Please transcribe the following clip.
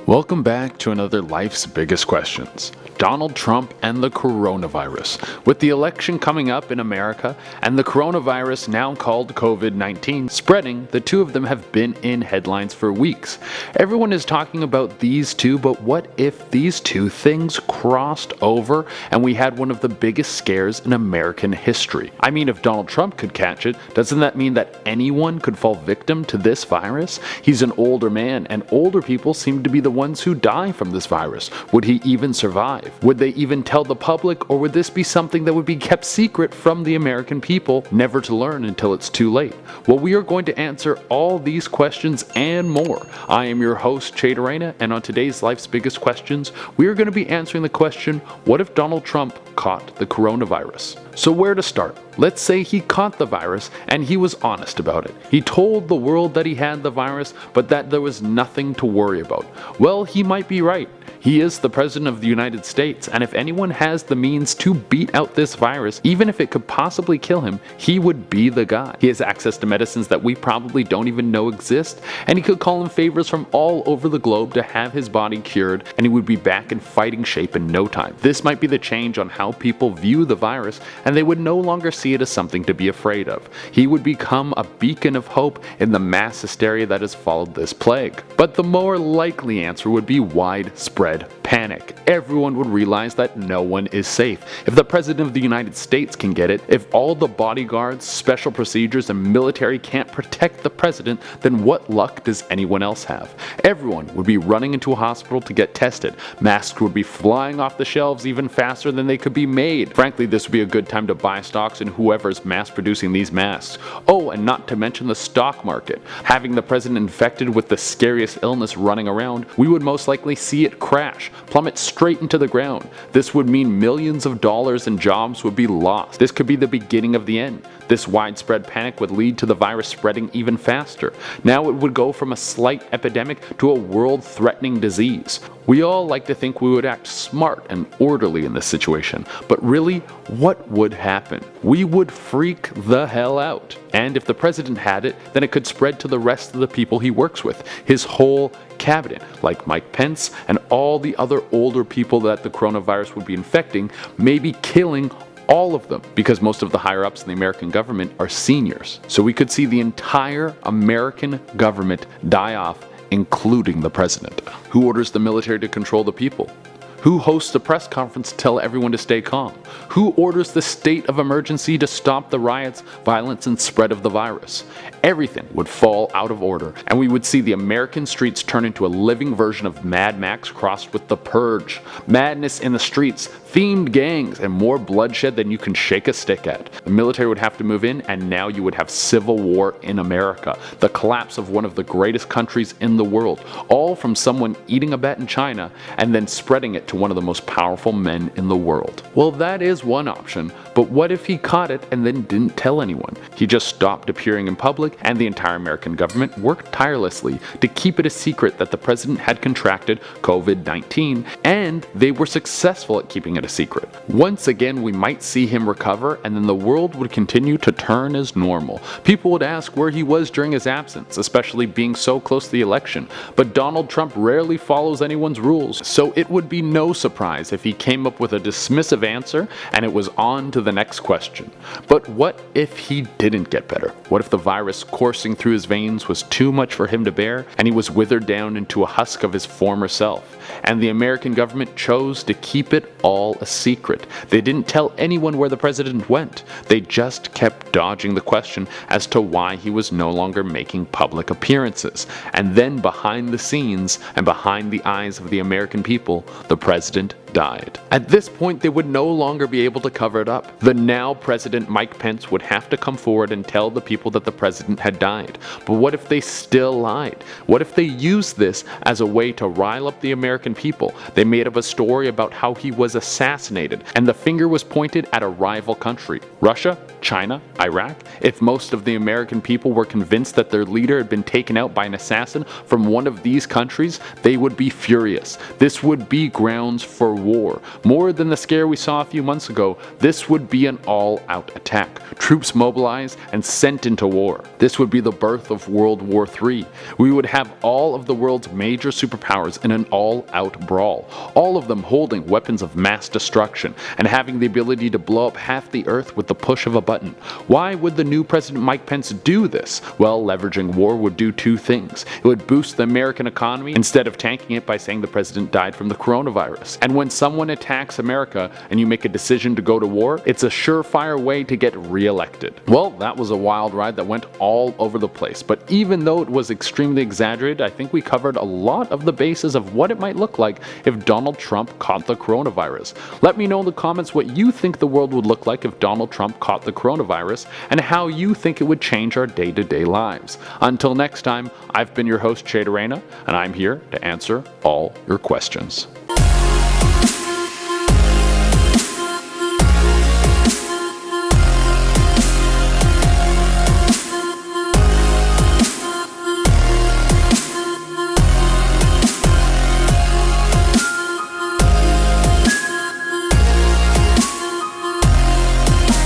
Welcome back to another Life's Biggest Questions. Donald Trump and the coronavirus. With the election coming up in America and the coronavirus, now called COVID-19, spreading, the two of them have been in headlines for weeks. Everyone is talking about these two, but what if these two things crossed over and we had one of the biggest scares in American history? I mean, if Donald Trump could catch it, doesn't that mean that anyone could fall victim to this virus? He's an older man, and older people seem to be the ones who die from this virus. Would he even survive? Would they even tell the public, or would this be something that would be kept secret from the American people, never to learn until it's too late? Well, we are going to answer all these questions and more. I am your host, Chade Arena, and on today's Life's Biggest Questions, we are going to be answering the question, what if Donald Trump caught the coronavirus? So where to start? Let's say he caught the virus and he was honest about it. He told the world that he had the virus, but that there was nothing to worry about. Well, he might be right. He is the President of the United States, and if anyone has the means to beat out this virus, even if it could possibly kill him, he would be the guy. He has access to medicines that we probably don't even know exist, and he could call in favors from all over the globe to have his body cured, and he would be back in fighting shape in no time. This might be the change on how people view the virus, and they would no longer see it as something to be afraid of. He would become a beacon of hope in the mass hysteria that has followed this plague. But the more likely answer would be widespread panic. Everyone would realize that no one is safe. If the President of the United States can get it, if all the bodyguards, special procedures, and military can't protect the President, then what luck does anyone else have? Everyone would be running into a hospital to get tested. Masks would be flying off the shelves even faster than they could be made. Frankly, this would be a good time to buy stocks in whoever's mass producing these masks. Oh, and not to mention the stock market. Having the President infected with the scariest illness running around, we would most likely see it crash, plummet straight into the ground. This would mean millions of dollars and jobs would be lost. This could be the beginning of the end. This widespread panic would lead to the virus spreading even faster. Now it would go from a slight epidemic to a world-threatening disease. We all like to think we would act smart and orderly in this situation, but really, what would happen? We would freak the hell out. And if the President had it, then it could spread to the rest of the people he works with, his whole cabinet, like Mike Pence and all the other older people that the coronavirus would be infecting, maybe killing all of them, because most of the higher ups in the American government are seniors. So we could see the entire American government die off, including the President. Who orders the military to control the people? Who hosts a press conference to tell everyone to stay calm? Who orders the state of emergency to stop the riots, violence, and spread of the virus? Everything would fall out of order, and we would see the American streets turn into a living version of Mad Max crossed with The Purge. Madness in the streets, themed gangs, and more bloodshed than you can shake a stick at. The military would have to move in, and now you would have civil war in America. The collapse of one of the greatest countries in the world, all from someone eating a bat in China and then spreading it to one of the most powerful men in the world. Well, that is one option, but what if he caught it and then didn't tell anyone? He just stopped appearing in public, and the entire American government worked tirelessly to keep it a secret that the President had contracted COVID-19, and they were successful at keeping it a secret. Once again, we might see him recover, and then the world would continue to turn as normal. People would ask where he was during his absence, especially being so close to the election, but Donald Trump rarely follows anyone's rules, so it would be no surprise if he came up with a dismissive answer and it was on to the next question. But what if he didn't get better? What if the virus coursing through his veins was too much for him to bear and he was withered down into a husk of his former self? And the American government chose to keep it all a secret. They didn't tell anyone where the President went. They just kept dodging the question as to why he was no longer making public appearances. And then behind the scenes and behind the eyes of the American people, the President died. At this point, they would no longer be able to cover it up. The now President Mike Pence would have to come forward and tell the people that the President had died. But what if they still lied? What if they used this as a way to rile up the American people? They made up a story about how he was assassinated, and the finger was pointed at a rival country. Russia? China? Iraq? If most of the American people were convinced that their leader had been taken out by an assassin from one of these countries, they would be furious. This would be ground grounds for war. More than the scare we saw a few months ago, this would be an all-out attack. Troops mobilized and sent into war. This would be the birth of World War III. We would have all of the world's major superpowers in an all-out brawl, all of them holding weapons of mass destruction and having the ability to blow up half the earth with the push of a button. Why would the new President Mike Pence do this? Well, leveraging war would do two things. It would boost the American economy instead of tanking it by saying the president died from the coronavirus. And when someone attacks America and you make a decision to go to war, it's a surefire way to get re-elected. Well, that was a wild ride that went all over the place, but even though it was extremely exaggerated, I think we covered a lot of the bases of what it might look like if Donald Trump caught the coronavirus. Let me know in the comments what you think the world would look like if Donald Trump caught the coronavirus and how you think it would change our day-to-day lives. Until next time, I've been your host, Shade Arena, and I'm here to answer all your questions.